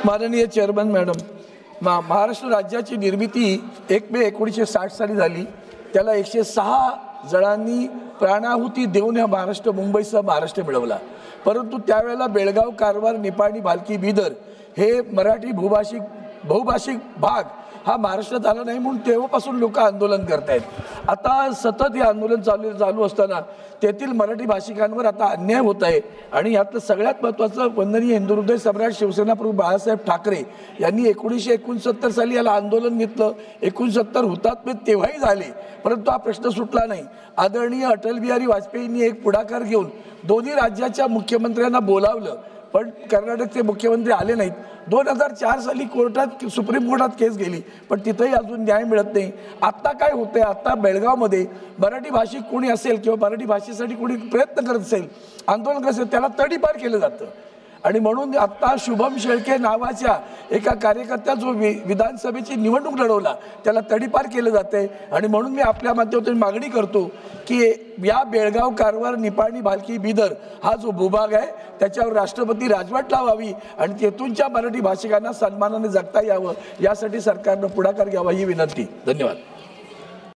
माननीय chairman madam, Maharashtra राज्याची निर्मिती 1 मे 1960 साली झाली। त्याला 106 जणांनी प्राणाहुती देऊन हा महाराष्ट्र मुंबईसह महाराष्ट्र मिळवला। परंतु त्यावेळेला बेळगाव, कारवार, निपाणी, भालकी, बिदर हे मराठी बहुभाषिक भाग हा महाराष्ट्रात आला नाही, म्हणून तेव्हापासून लोक आंदोलन करतायत। आता सतत हे आंदोलन चालू असताना तेथील मराठी भाषिकांवर आता अन्याय होत आहे आणि यातलं सगळ्यात महत्त्वाचं वंदनीय हिंदुहृदय सम्राट शिवसेना प्रमुख बाळासाहेब ठाकरे यांनी 1969 साली याला आंदोलन घेतलं। 69 हुतात्मे तेव्हाही झाले, परंतु हा प्रश्न सुटला नाही। आदरणीय अटल बिहारी वाजपेयींनी एक पुढाकार घेऊन दोन्ही राज्याच्या मुख्यमंत्र्यांना बोलावलं, पण कर्नाटकचे मुख्यमंत्री आले नाहीत। 2004 साली सुप्रीम कोर्टात केस गेली, पण तिथेही अजून न्याय मिळत नाही। आता काय होतंय, आता बेळगावमध्ये मराठी भाषिक कोणी असेल किंवा मराठी भाषेसाठी कोणी प्रयत्न करत असेल, आंदोलन करत असेल, त्याला तडीपार केलं जातं। आणि म्हणून आता शुभम शेळके नावाच्या एका कार्यकर्त्या जो विधानसभेची निवडणूक लढवला त्याला तडीपार केलं जाते। आणि म्हणून मी आपल्या माध्यमातून मागणी करतो की या बेळगाव, कारवार, निपाणी, भालकी, बिदर हा जो भूभाग आहे त्याच्यावर राष्ट्रपती राजवट लावावी आणि तेथूनच्या मराठी भाषिकांना सन्मानाने जगता यावं, यासाठी सरकारनं पुढाकार घ्यावा ही विनंती। धन्यवाद।